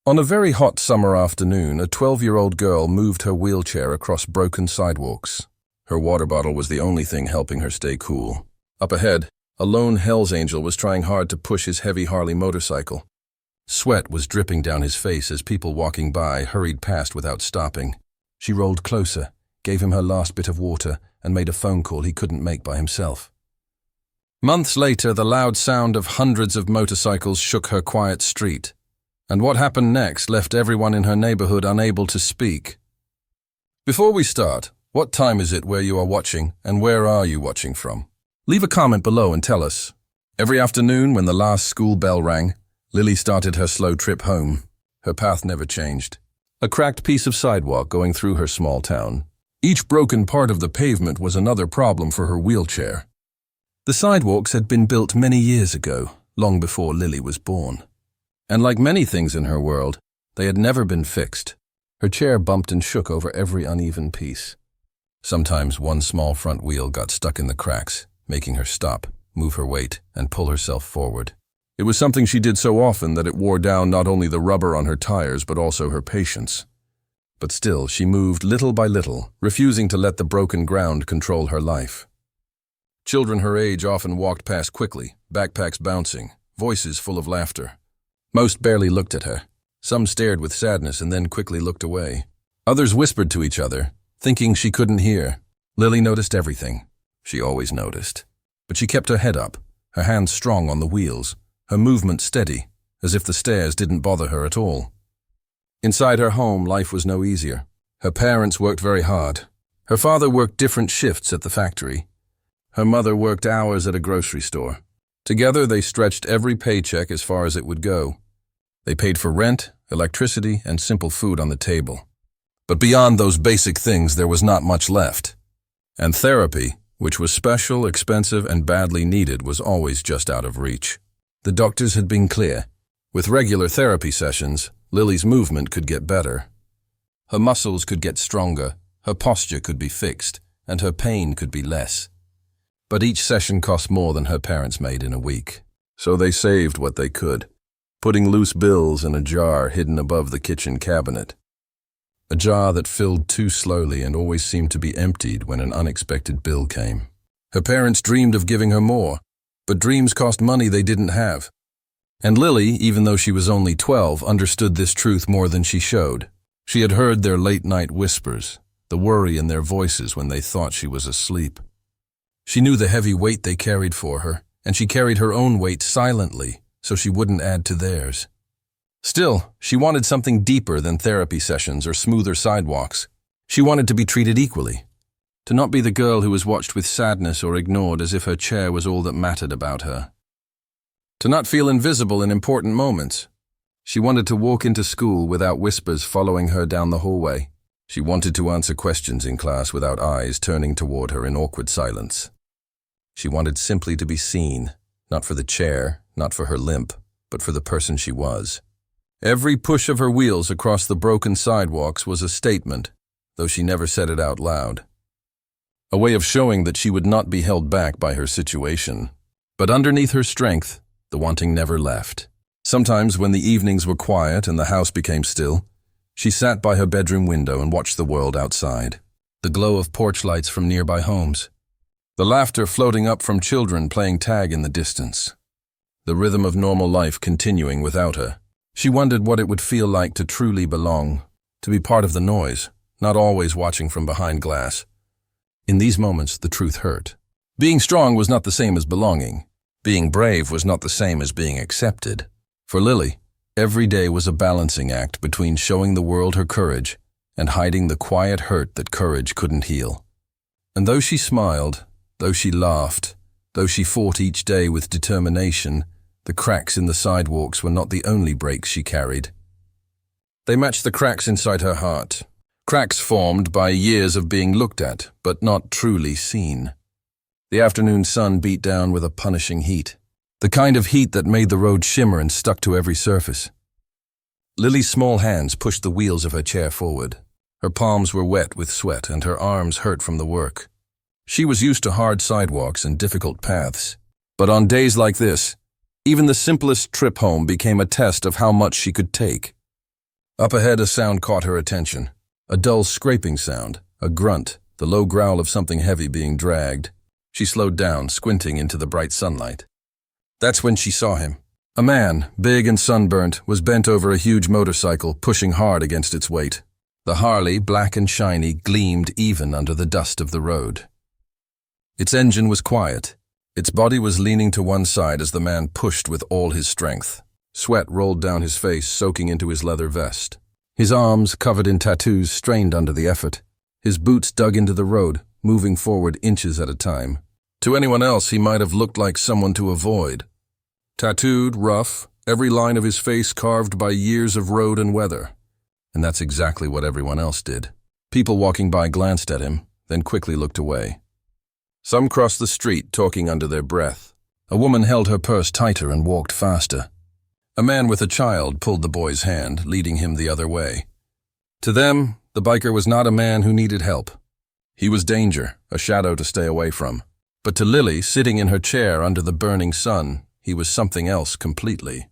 On a very hot summer afternoon, a 12-year-old girl moved her wheelchair across broken sidewalks. Her water bottle was the only thing helping her stay cool. Up ahead, a lone Hells Angel was trying hard to push his heavy Harley motorcycle. Sweat was dripping down his face as people walking by hurried past without stopping. She rolled closer, gave him her last bit of water, and made a phone call he couldn't make by himself. Months later, the loud sound of hundreds of motorcycles shook her quiet street. And what happened next left everyone in her neighborhood unable to speak. Before we start, what time is it where you are watching, and where are you watching from? Leave a comment below and tell us. Every afternoon when the last school bell rang, Lily started her slow trip home. Her path never changed. A cracked piece of sidewalk going through her small town. Each broken part of the pavement was another problem for her wheelchair. The sidewalks had been built many years ago, long before Lily was born. And like many things in her world, they had never been fixed. Her chair bumped and shook over every uneven piece. Sometimes one small front wheel got stuck in the cracks, making her stop, move her weight, and pull herself forward. It was something she did so often that it wore down not only the rubber on her tires but also her patience. But still, she moved little by little, refusing to let the broken ground control her life. Children her age often walked past quickly, backpacks bouncing, voices full of laughter. Most barely looked at her. Some stared with sadness and then quickly looked away. Others whispered to each other, thinking she couldn't hear. Lily noticed everything. She always noticed. But she kept her head up, her hands strong on the wheels, her movement steady, as if the stairs didn't bother her at all. Inside her home, life was no easier. Her parents worked very hard. Her father worked different shifts at the factory. Her mother worked hours at a grocery store. Together, they stretched every paycheck as far as it would go. They paid for rent, electricity, and simple food on the table. But beyond those basic things, there was not much left. And therapy, which was special, expensive, and badly needed, was always just out of reach. The doctors had been clear. With regular therapy sessions, Lily's movement could get better. Her muscles could get stronger, her posture could be fixed, and her pain could be less. But each session cost more than her parents made in a week. So they saved what they could, putting loose bills in a jar hidden above the kitchen cabinet. A jar that filled too slowly and always seemed to be emptied when an unexpected bill came. Her parents dreamed of giving her more, but dreams cost money they didn't have. And Lily, even though she was only 12, understood this truth more than she showed. She had heard their late-night whispers, the worry in their voices when they thought she was asleep. She knew the heavy weight they carried for her, and she carried her own weight silently so she wouldn't add to theirs. Still, she wanted something deeper than therapy sessions or smoother sidewalks. She wanted to be treated equally, to not be the girl who was watched with sadness or ignored as if her chair was all that mattered about her. To not feel invisible in important moments. She wanted to walk into school without whispers following her down the hallway. She wanted to answer questions in class without eyes turning toward her in awkward silence. She wanted simply to be seen, not for the chair, not for her limp, but for the person she was. Every push of her wheels across the broken sidewalks was a statement, though she never said it out loud. A way of showing that she would not be held back by her situation. But underneath her strength, the wanting never left. Sometimes when the evenings were quiet and the house became still, she sat by her bedroom window and watched the world outside. The glow of porch lights from nearby homes. The laughter floating up from children playing tag in the distance. The rhythm of normal life continuing without her. She wondered what it would feel like to truly belong, to be part of the noise, not always watching from behind glass. In these moments, the truth hurt. Being strong was not the same as belonging. Being brave was not the same as being accepted. For Lily, every day was a balancing act between showing the world her courage and hiding the quiet hurt that courage couldn't heal. And though she smiled, though she laughed, though she fought each day with determination, the cracks in the sidewalks were not the only breaks she carried. They matched the cracks inside her heart. Cracks formed by years of being looked at, but not truly seen. The afternoon sun beat down with a punishing heat. The kind of heat that made the road shimmer and stuck to every surface. Lily's small hands pushed the wheels of her chair forward. Her palms were wet with sweat and her arms hurt from the work. She was used to hard sidewalks and difficult paths. But on days like this, even the simplest trip home became a test of how much she could take. Up ahead, a sound caught her attention. A dull scraping sound, a grunt, the low growl of something heavy being dragged. She slowed down, squinting into the bright sunlight. That's when she saw him. A man, big and sunburnt, was bent over a huge motorcycle, pushing hard against its weight. The Harley, black and shiny, gleamed even under the dust of the road. Its engine was quiet. Its body was leaning to one side as the man pushed with all his strength. Sweat rolled down his face, soaking into his leather vest. His arms, covered in tattoos, strained under the effort. His boots dug into the road, moving forward inches at a time. To anyone else, he might have looked like someone to avoid. Tattooed, rough, every line of his face carved by years of road and weather. And that's exactly what everyone else did. People walking by glanced at him, then quickly looked away. Some crossed the street, talking under their breath. A woman held her purse tighter and walked faster. A man with a child pulled the boy's hand, leading him the other way. To them, the biker was not a man who needed help. He was danger, a shadow to stay away from. But to Lily, sitting in her chair under the burning sun, he was something else completely.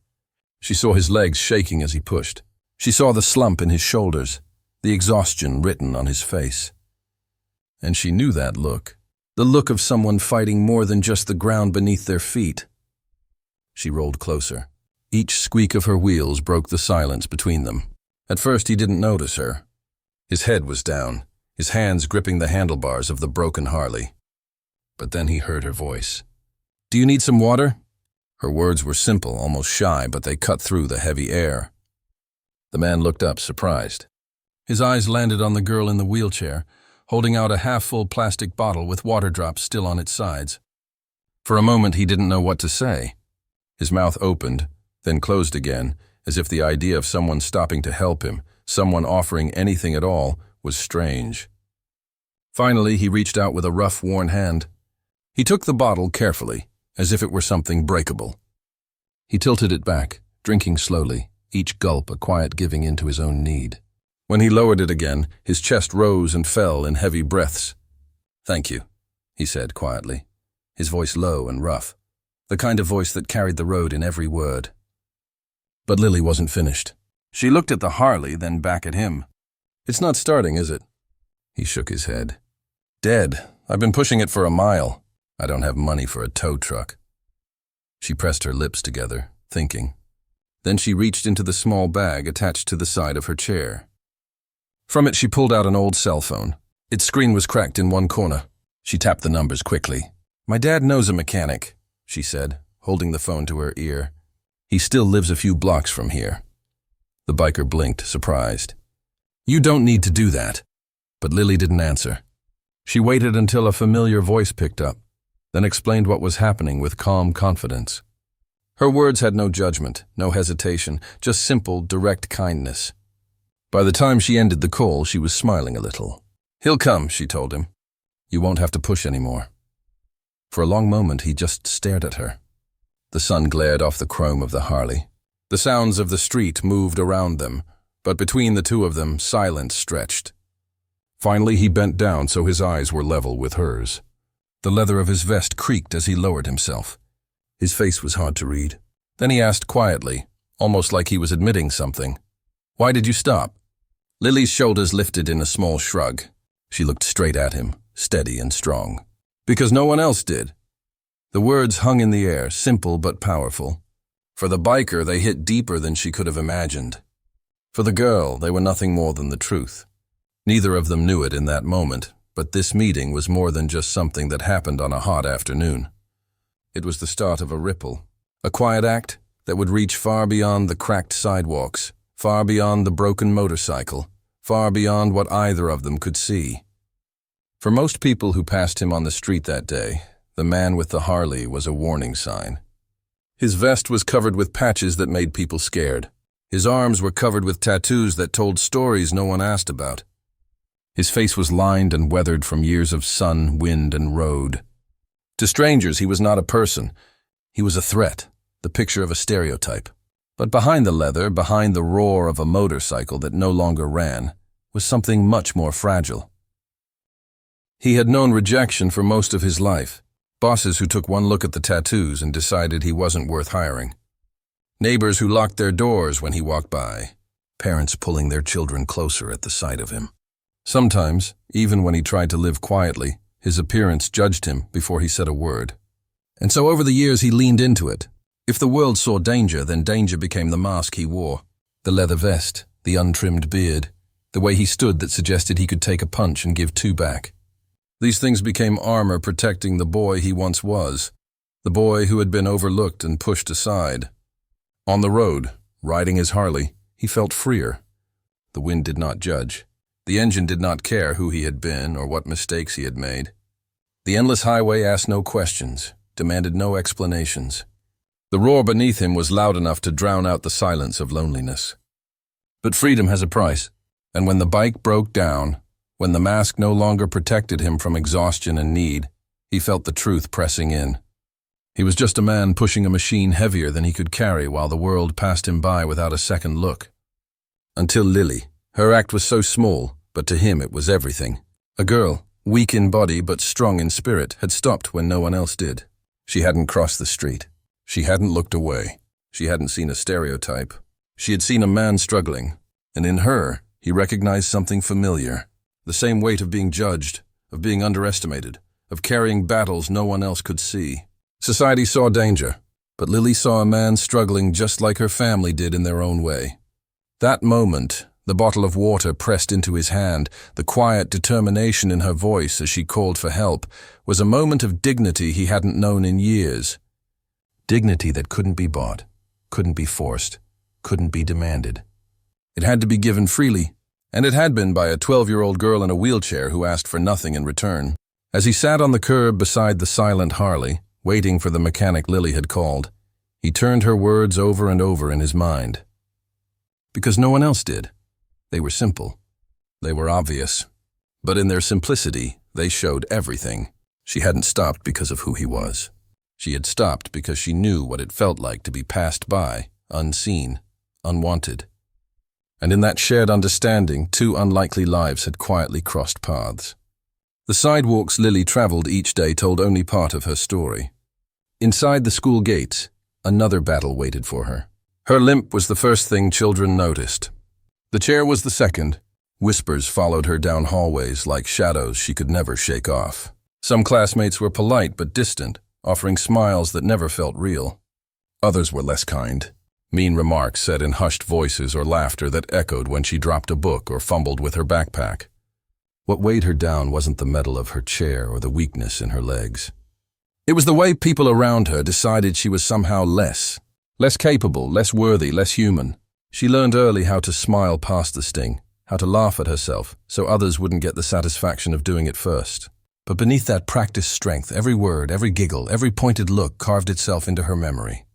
She saw his legs shaking as he pushed. She saw the slump in his shoulders, the exhaustion written on his face. And she knew that look, the look of someone fighting more than just the ground beneath their feet. She rolled closer. Each squeak of her wheels broke the silence between them. At first he didn't notice her. His head was down, his hands gripping the handlebars of the broken Harley. But then he heard her voice. "Do you need some water?" Her words were simple, almost shy, but they cut through the heavy air. The man looked up, surprised. His eyes landed on the girl in the wheelchair, holding out a half-full plastic bottle with water drops still on its sides. For a moment he didn't know what to say. His mouth opened, then closed again, as if the idea of someone stopping to help him, someone offering anything at all, was strange. Finally, he reached out with a rough, worn hand. He took the bottle carefully, as if it were something breakable. He tilted it back, drinking slowly, each gulp a quiet giving in to his own need. When he lowered it again, his chest rose and fell in heavy breaths. "Thank you," he said quietly, his voice low and rough, the kind of voice that carried the road in every word. But Lily wasn't finished. She looked at the Harley, then back at him. "It's not starting, is it?" He shook his head. "Dead. I've been pushing it for a mile. I don't have money for a tow truck." She pressed her lips together, thinking. Then she reached into the small bag attached to the side of her chair. From it she pulled out an old cell phone. Its screen was cracked in one corner. She tapped the numbers quickly. "My dad knows a mechanic," she said, holding the phone to her ear. "He still lives a few blocks from here." The biker blinked, surprised. "You don't need to do that." But Lily didn't answer. She waited until a familiar voice picked up, then explained what was happening with calm confidence. Her words had no judgment, no hesitation, just simple, direct kindness. By the time she ended the call, she was smiling a little. "He'll come," she told him. "You won't have to push anymore." For a long moment, he just stared at her. The sun glared off the chrome of the Harley. The sounds of the street moved around them, but between the two of them, silence stretched. Finally, he bent down so his eyes were level with hers. The leather of his vest creaked as he lowered himself. His face was hard to read. Then he asked quietly, almost like he was admitting something, "Why did you stop?" Lily's shoulders lifted in a small shrug. She looked straight at him, steady and strong. "Because no one else did." The words hung in the air, simple but powerful. For the biker, they hit deeper than she could have imagined. For the girl, they were nothing more than the truth. Neither of them knew it in that moment, but this meeting was more than just something that happened on a hot afternoon. It was the start of a ripple, a quiet act that would reach far beyond the cracked sidewalks, far beyond the broken motorcycle, far beyond what either of them could see. For most people who passed him on the street that day, the man with the Harley was a warning sign. His vest was covered with patches that made people scared. His arms were covered with tattoos that told stories no one asked about. His face was lined and weathered from years of sun, wind, and road. To strangers, he was not a person. He was a threat, the picture of a stereotype. But behind the leather, behind the roar of a motorcycle that no longer ran, was something much more fragile. He had known rejection for most of his life. Bosses who took one look at the tattoos and decided he wasn't worth hiring. Neighbors who locked their doors when he walked by. parents pulling their children closer at the sight of him. Sometimes, even when he tried to live quietly, his appearance judged him before he said a word. And so over the years he leaned into it. If the world saw danger, then danger became the mask he wore. The leather vest, the untrimmed beard, the way he stood that suggested he could take a punch and give two back. These things became armor protecting the boy he once was, the boy who had been overlooked and pushed aside. On the road, riding his Harley, he felt freer. The wind did not judge. The engine did not care who he had been or what mistakes he had made. The endless highway asked no questions, demanded no explanations. The roar beneath him was loud enough to drown out the silence of loneliness. But freedom has a price, and when the bike broke down, when the mask no longer protected him from exhaustion and need, he felt the truth pressing in. He was just a man pushing a machine heavier than he could carry while the world passed him by without a second look. Until Lily. Her act was so small, but to him it was everything. A girl, weak in body but strong in spirit, had stopped when no one else did. She hadn't crossed the street. She hadn't looked away. She hadn't seen a stereotype. She had seen a man struggling, and in her, he recognized something familiar. The same weight of being judged, of being underestimated, of carrying battles no one else could see. Society saw danger, but Lily saw a man struggling just like her family did in their own way. That moment, the bottle of water pressed into his hand, the quiet determination in her voice as she called for help, was a moment of dignity he hadn't known in years. Dignity that couldn't be bought, couldn't be forced, couldn't be demanded. It had to be given freely, and it had been by a 12-year-old girl in a wheelchair who asked for nothing in return. As he sat on the curb beside the silent Harley, waiting for the mechanic Lily had called, he turned her words over and over in his mind. Because no one else did. They were simple. They were obvious. But in their simplicity, they showed everything. She hadn't stopped because of who he was. She had stopped because she knew what it felt like to be passed by, unseen, unwanted. And in that shared understanding, two unlikely lives had quietly crossed paths. The sidewalks Lily traveled each day told only part of her story. Inside the school gates, another battle waited for her. Her limp was the first thing children noticed. The chair was the second. Whispers followed her down hallways like shadows she could never shake off. Some classmates were polite but distant, offering smiles that never felt real. Others were less kind. Mean remarks said in hushed voices or laughter that echoed when she dropped a book or fumbled with her backpack. What weighed her down wasn't the metal of her chair or the weakness in her legs. It was the way people around her decided she was somehow less capable, less worthy, less human. She learned early how to smile past the sting, how to laugh at herself so others wouldn't get the satisfaction of doing it first. But beneath that practiced strength, every word, every giggle, every pointed look carved itself into her memory.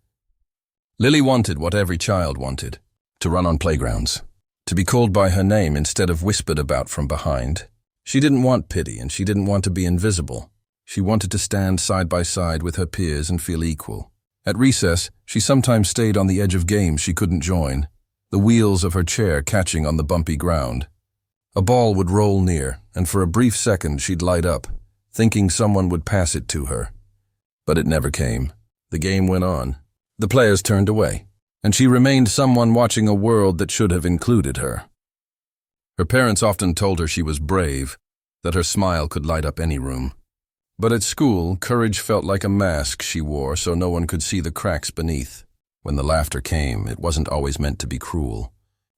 Lily wanted what every child wanted, to run on playgrounds, to be called by her name instead of whispered about from behind. She didn't want pity and she didn't want to be invisible. She wanted to stand side by side with her peers and feel equal. At recess, she sometimes stayed on the edge of games she couldn't join, the wheels of her chair catching on the bumpy ground. A ball would roll near, and for a brief second she'd light up, thinking someone would pass it to her. But it never came. The game went on. The players turned away, and she remained someone watching a world that should have included her. Her parents often told her she was brave, that her smile could light up any room. But at school, courage felt like a mask she wore so no one could see the cracks beneath. When the laughter came, it wasn't always meant to be cruel.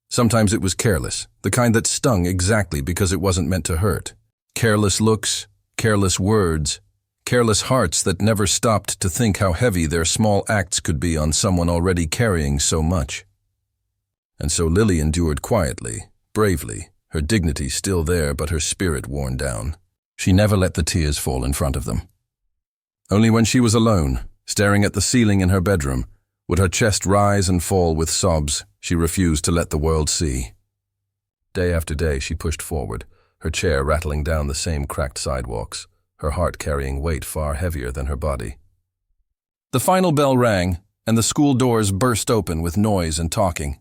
Sometimes it was careless, the kind that stung exactly because it wasn't meant to hurt. Careless looks, careless words, careless hearts that never stopped to think how heavy their small acts could be on someone already carrying so much. And so Lily endured quietly, bravely, her dignity still there but her spirit worn down. She never let the tears fall in front of them. Only when she was alone, staring at the ceiling in her bedroom, would her chest rise and fall with sobs she refused to let the world see. Day after day she pushed forward, her chair rattling down the same cracked sidewalks, her heart carrying weight far heavier than her body. The final bell rang, and the school doors burst open with noise and talking.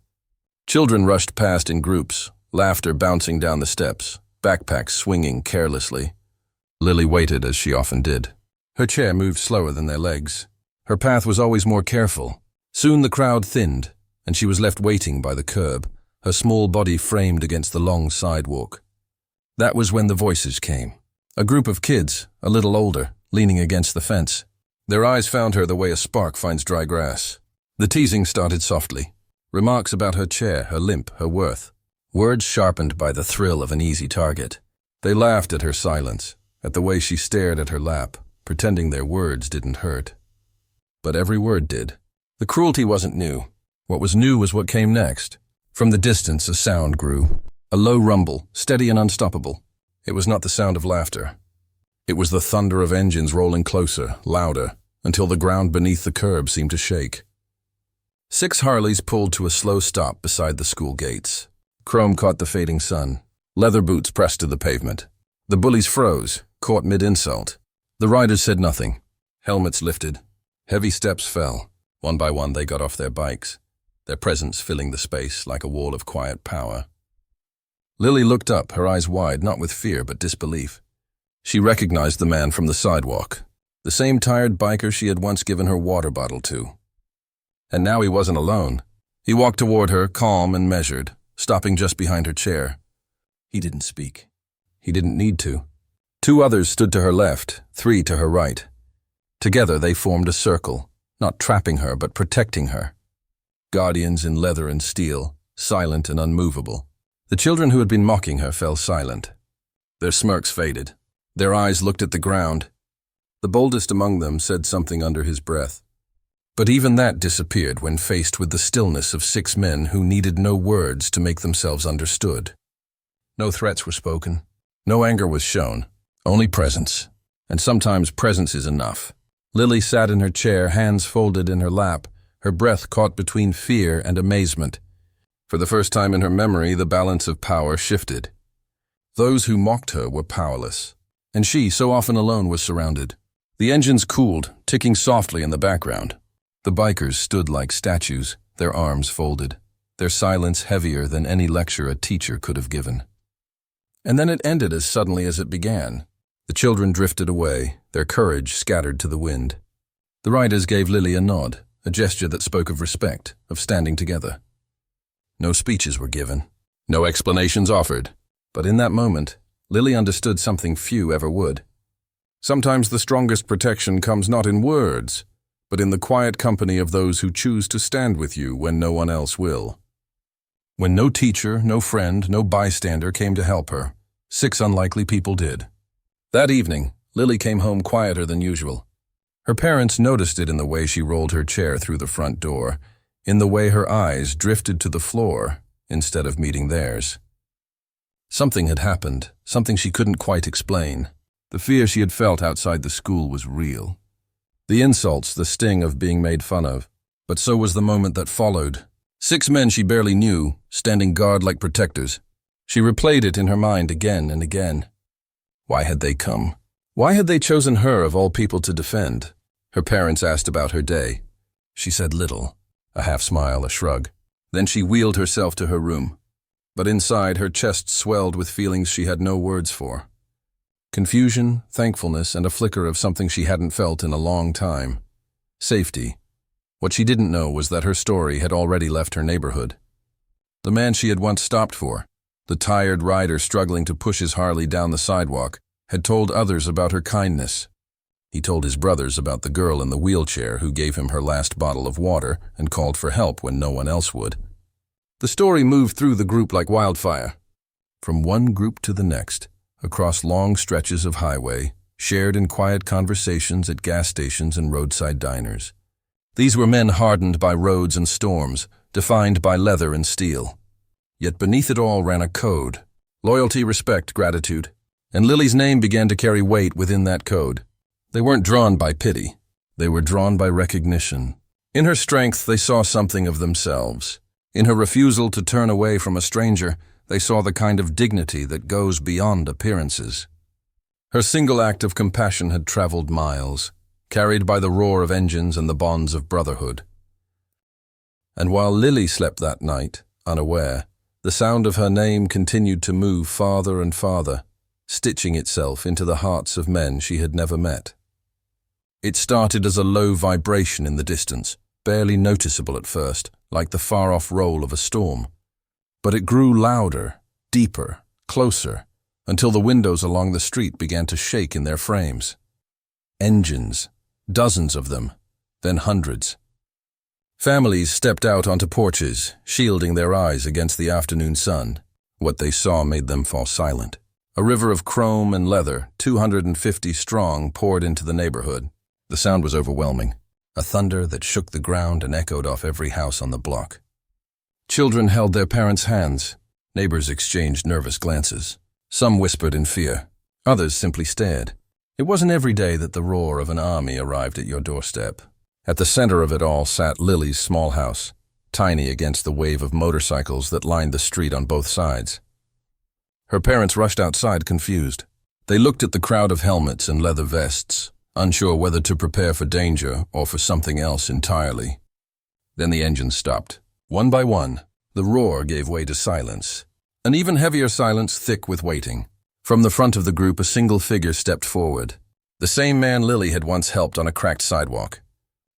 Children rushed past in groups, laughter bouncing down the steps, backpacks swinging carelessly. Lily waited as she often did. Her chair moved slower than their legs. Her path was always more careful. Soon the crowd thinned, and she was left waiting by the curb, her small body framed against the long sidewalk. That was when the voices came. A group of kids, a little older, leaning against the fence. Their eyes found her the way a spark finds dry grass. The teasing started softly. Remarks about her chair, her limp, her worth. Words sharpened by the thrill of an easy target. They laughed at her silence, at the way she stared at her lap, pretending their words didn't hurt. But every word did. The cruelty wasn't new. What was new was what came next. From the distance, a sound grew. A low rumble, steady and unstoppable. It was not the sound of laughter. It was the thunder of engines rolling closer, louder, until the ground beneath the curb seemed to shake. 6 Harleys pulled to a slow stop beside the school gates. Chrome caught the fading sun. Leather boots pressed to the pavement. The bullies froze, caught mid-insult. The riders said nothing. Helmets lifted. Heavy steps fell. One by one they got off their bikes, their presence filling the space like a wall of quiet power. Lily looked up, her eyes wide, not with fear but disbelief. She recognized the man from the sidewalk, the same tired biker she had once given her water bottle to. And now he wasn't alone. He walked toward her, calm and measured, stopping just behind her chair. He didn't speak. He didn't need to. 2 others stood to her left, 3 to her right. Together they formed a circle, not trapping her but protecting her. Guardians in leather and steel, silent and unmovable. The children who had been mocking her fell silent. Their smirks faded. Their eyes looked at the ground. The boldest among them said something under his breath. But even that disappeared when faced with the stillness of 6 men who needed no words to make themselves understood. No threats were spoken. No anger was shown. Only presence. And sometimes presence is enough. Lily sat in her chair, hands folded in her lap, her breath caught between fear and amazement. For the first time in her memory, the balance of power shifted. Those who mocked her were powerless, and she, so often alone, was surrounded. The engines cooled, ticking softly in the background. The bikers stood like statues, their arms folded, their silence heavier than any lecture a teacher could have given. And then it ended as suddenly as it began. The children drifted away, their courage scattered to the wind. The riders gave Lily a nod, a gesture that spoke of respect, of standing together. No speeches were given, no explanations offered, but in that moment, Lily understood something few ever would. Sometimes the strongest protection comes not in words, but in the quiet company of those who choose to stand with you when no one else will. When no teacher, no friend, no bystander came to help her, 6 unlikely people did. That evening, Lily came home quieter than usual. Her parents noticed it in the way she rolled her chair through the front door, in the way her eyes drifted to the floor instead of meeting theirs. Something had happened, something she couldn't quite explain. The fear she had felt outside the school was real. The insults, the sting of being made fun of, but so was the moment that followed. 6 men she barely knew, standing guard like protectors. She replayed it in her mind again and again. Why had they come? Why had they chosen her of all people to defend? Her parents asked about her day. She said little, a half smile, a shrug. Then she wheeled herself to her room. But inside, her chest swelled with feelings she had no words for. Confusion, thankfulness, and a flicker of something she hadn't felt in a long time. Safety. What she didn't know was that her story had already left her neighborhood. The man she had once stopped for, the tired rider struggling to push his Harley down the sidewalk, had told others about her kindness. He told his brothers about the girl in the wheelchair who gave him her last bottle of water and called for help when no one else would. The story moved through the group like wildfire. From one group to the next, across long stretches of highway, shared in quiet conversations at gas stations and roadside diners. These were men hardened by roads and storms, defined by leather and steel. Yet beneath it all ran a code: loyalty, respect, gratitude. And Lily's name began to carry weight within that code. They weren't drawn by pity. They were drawn by recognition. In her strength, they saw something of themselves. In her refusal to turn away from a stranger, they saw the kind of dignity that goes beyond appearances. Her single act of compassion had traveled miles, carried by the roar of engines and the bonds of brotherhood. And while Lily slept that night, unaware, the sound of her name continued to move farther and farther, stitching itself into the hearts of men she had never met. It started as a low vibration in the distance, barely noticeable at first, like the far-off roll of a storm. But it grew louder, deeper, closer, until the windows along the street began to shake in their frames. Engines, dozens of them, then hundreds. Families stepped out onto porches, shielding their eyes against the afternoon sun. What they saw made them fall silent. A river of chrome and leather, 250 strong, poured into the neighborhood. The sound was overwhelming, a thunder that shook the ground and echoed off every house on the block. Children held their parents' hands. Neighbors exchanged nervous glances. Some whispered in fear. Others simply stared. It wasn't every day that the roar of an army arrived at your doorstep. At the center of it all sat Lily's small house, tiny against the wave of motorcycles that lined the street on both sides. Her parents rushed outside, confused. They looked at the crowd of helmets and leather vests, unsure whether to prepare for danger or for something else entirely. Then the engines stopped. One by one, the roar gave way to silence. An even heavier silence, thick with waiting. From the front of the group, a single figure stepped forward. The same man Lily had once helped on a cracked sidewalk.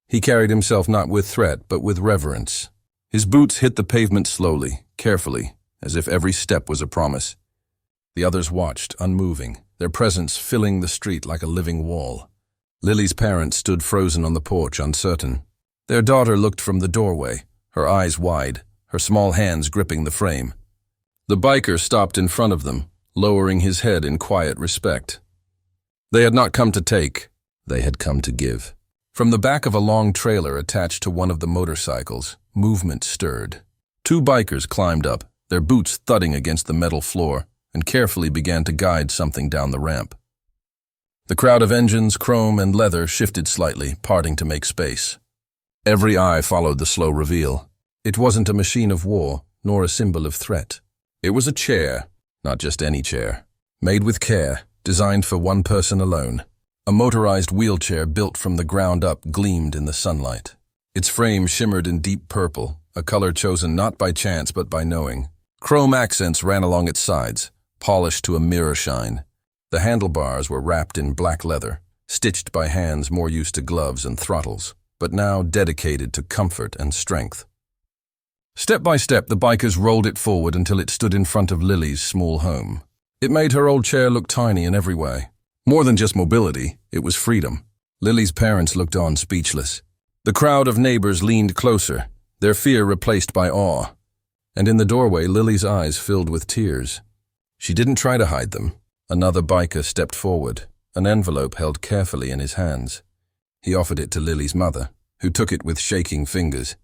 He carried himself not with threat, but with reverence. His boots hit the pavement slowly, carefully, as if every step was a promise. The others watched, unmoving, their presence filling the street like a living wall. Lily's parents stood frozen on the porch, uncertain. Their daughter looked from the doorway, her eyes wide, her small hands gripping the frame. The biker stopped in front of them, lowering his head in quiet respect. They had not come to take, they had come to give. From the back of a long trailer attached to one of the motorcycles, movement stirred. Two bikers climbed up, their boots thudding against the metal floor, and carefully began to guide something down the ramp. The crowd of engines, chrome, and leather shifted slightly, parting to make space. Every eye followed the slow reveal. It wasn't a machine of war, nor a symbol of threat. It was a chair, not just any chair. Made with care, designed for one person alone. A motorized wheelchair built from the ground up gleamed in the sunlight. Its frame shimmered in deep purple, a color chosen not by chance but by knowing. Chrome accents ran along its sides, polished to a mirror shine. The handlebars were wrapped in black leather, stitched by hands more used to gloves and throttles, but now dedicated to comfort and strength. Step by step, the bikers rolled it forward until it stood in front of Lily's small home. It made her old chair look tiny in every way. More than just mobility, it was freedom. Lily's parents looked on, speechless. The crowd of neighbors leaned closer, their fear replaced by awe. And in the doorway, Lily's eyes filled with tears. She didn't try to hide them. Another biker stepped forward, an envelope held carefully in his hands. He offered it to Lily's mother, who took it with shaking fingers.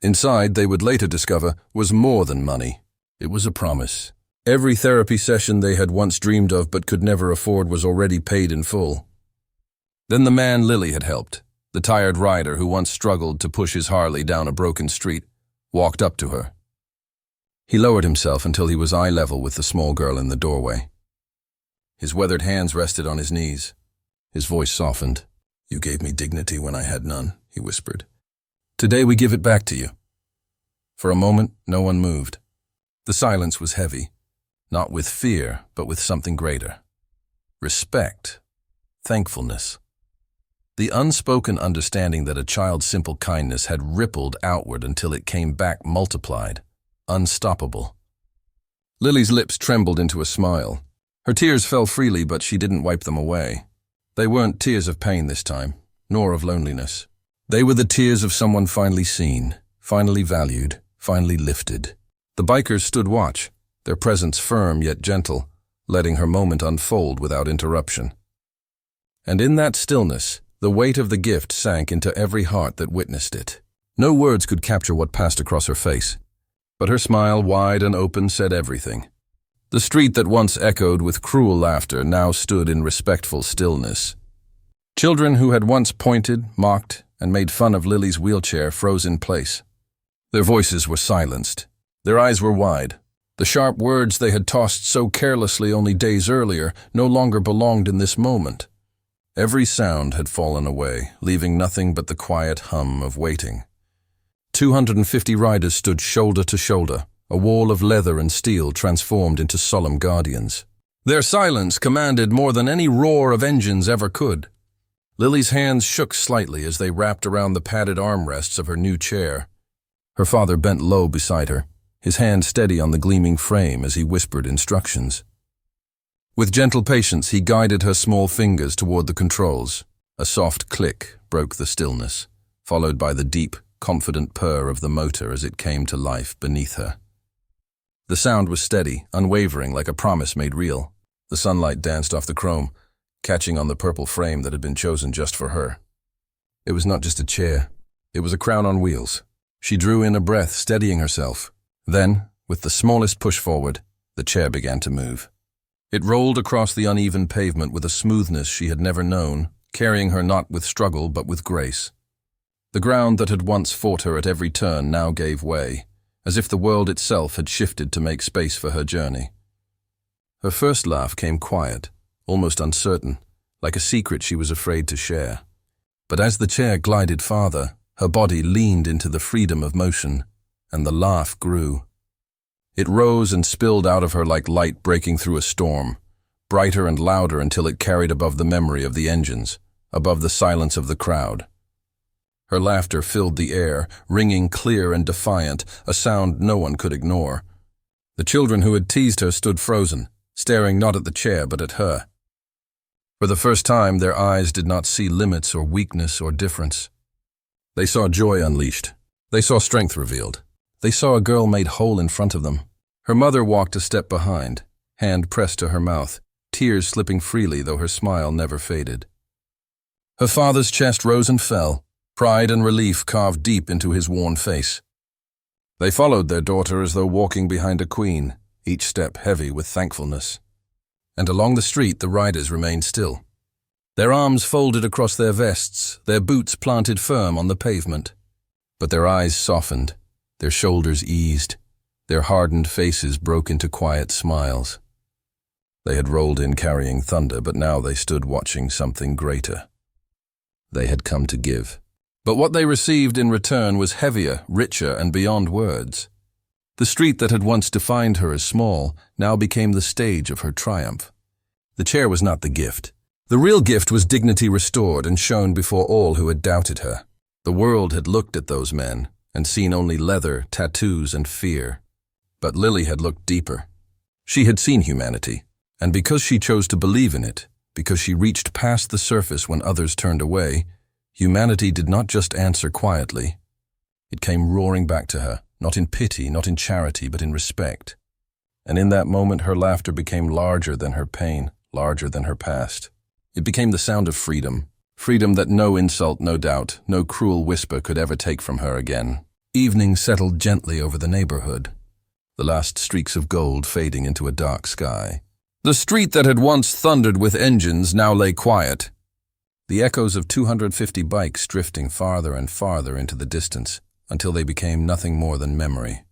Inside, they would later discover, was more than money. It was a promise. Every therapy session they had once dreamed of but could never afford was already paid in full. Then the man Lily had helped, the tired rider who once struggled to push his Harley down a broken street, walked up to her. He lowered himself until he was eye level with the small girl in the doorway. His weathered hands rested on his knees. His voice softened. "You gave me dignity when I had none," he whispered. "Today we give it back to you." For a moment, no one moved. The silence was heavy, not with fear, but with something greater. Respect. Thankfulness. The unspoken understanding that a child's simple kindness had rippled outward until it came back multiplied, unstoppable. Lily's lips trembled into a smile. Her tears fell freely, but she didn't wipe them away. They weren't tears of pain this time, nor of loneliness. They were the tears of someone finally seen, finally valued, finally lifted. The bikers stood watch, their presence firm yet gentle, letting her moment unfold without interruption. And in that stillness, the weight of the gift sank into every heart that witnessed it. No words could capture what passed across her face, but her smile, wide and open, said everything. The street that once echoed with cruel laughter now stood in respectful stillness. Children who had once pointed, mocked, and made fun of Lily's wheelchair froze in place. Their voices were silenced. Their eyes were wide. The sharp words they had tossed so carelessly only days earlier no longer belonged in this moment. Every sound had fallen away, leaving nothing but the quiet hum of waiting. 250 riders stood shoulder to shoulder, a wall of leather and steel transformed into solemn guardians. Their silence commanded more than any roar of engines ever could. Lily's hands shook slightly as they wrapped around the padded armrests of her new chair. Her father bent low beside her, his hand steady on the gleaming frame as he whispered instructions. With gentle patience, he guided her small fingers toward the controls. A soft click broke the stillness, followed by the deep, confident purr of the motor as it came to life beneath her. The sound was steady, unwavering, like a promise made real. The sunlight danced off the chrome, catching on the purple frame that had been chosen just for her. It was not just a chair. It was a crown on wheels. She drew in a breath, steadying herself. Then, with the smallest push forward, the chair began to move. It rolled across the uneven pavement with a smoothness she had never known, carrying her not with struggle but with grace. The ground that had once fought her at every turn now gave way, as if the world itself had shifted to make space for her journey. Her first laugh came quiet, almost uncertain, like a secret she was afraid to share. But as the chair glided farther, her body leaned into the freedom of motion, and the laugh grew. It rose and spilled out of her like light breaking through a storm, brighter and louder until it carried above the memory of the engines, above the silence of the crowd. Her laughter filled the air, ringing clear and defiant, a sound no one could ignore. The children who had teased her stood frozen, staring not at the chair but at her. For the first time, their eyes did not see limits or weakness or difference. They saw joy unleashed. They saw strength revealed. They saw a girl made whole in front of them. Her mother walked a step behind, hand pressed to her mouth, tears slipping freely though her smile never faded. Her father's chest rose and fell, pride and relief carved deep into his worn face. They followed their daughter as though walking behind a queen, each step heavy with thankfulness. And along the street the riders remained still. Their arms folded across their vests, their boots planted firm on the pavement. But their eyes softened, their shoulders eased, their hardened faces broke into quiet smiles. They had rolled in carrying thunder, but now they stood watching something greater. They had come to give. But what they received in return was heavier, richer, and beyond words. The street that had once defined her as small now became the stage of her triumph. The chair was not the gift. The real gift was dignity restored and shown before all who had doubted her. The world had looked at those men and seen only leather, tattoos, and fear. But Lily had looked deeper. She had seen humanity, and because she chose to believe in it, because she reached past the surface when others turned away, humanity did not just answer quietly. It came roaring back to her, not in pity, not in charity, but in respect. And in that moment her laughter became larger than her pain, larger than her past. It became the sound of freedom, freedom that no insult, no doubt, no cruel whisper could ever take from her again. Evening settled gently over the neighborhood, the last streaks of gold fading into a dark sky. The street that had once thundered with engines now lay quiet, the echoes of 250 bikes drifting farther and farther into the distance until they became nothing more than memory.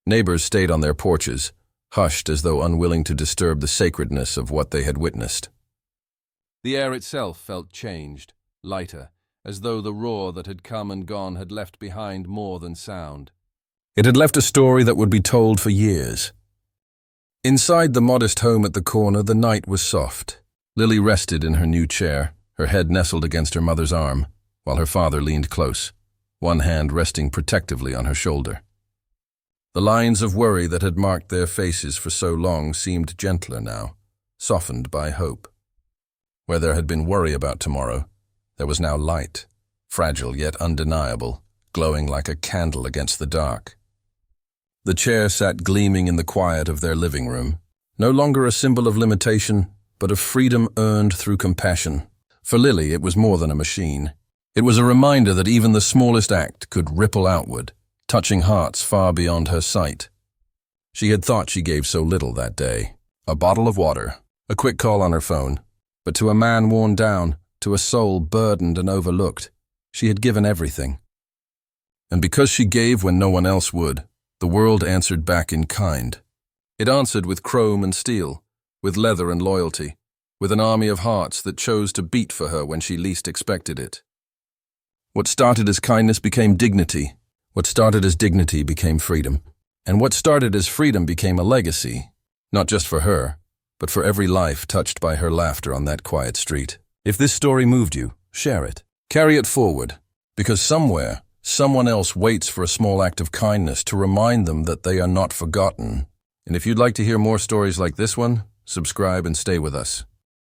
Neighbors stayed on their porches, hushed as though unwilling to disturb the sacredness of what they had witnessed. The air itself felt changed, lighter, as though the roar that had come and gone had left behind more than sound. It had left a story that would be told for years. Inside the modest home at the corner, the night was soft. Lily rested in her new chair, her head nestled against her mother's arm, while her father leaned close, one hand resting protectively on her shoulder. The lines of worry that had marked their faces for so long seemed gentler now, softened by hope. Where there had been worry about tomorrow, there was now light, fragile yet undeniable, glowing like a candle against the dark. The chair sat gleaming in the quiet of their living room, no longer a symbol of limitation, but of freedom earned through compassion. For Lily, it was more than a machine. It was a reminder that even the smallest act could ripple outward, touching hearts far beyond her sight. She had thought she gave so little that day. A bottle of water, a quick call on her phone. But to a man worn down, to a soul burdened and overlooked, she had given everything. And because she gave when no one else would, the world answered back in kind. It answered with chrome and steel, with leather and loyalty, with an army of hearts that chose to beat for her when she least expected it. What started as kindness became dignity. What started as dignity became freedom. And what started as freedom became a legacy, not just for her, but for every life touched by her laughter on that quiet street. If this story moved you, share it. Carry it forward, because somewhere, Someone else waits for a small act of kindness to remind them that they are not forgotten. And if you'd like to hear more stories like this one, subscribe and stay with us.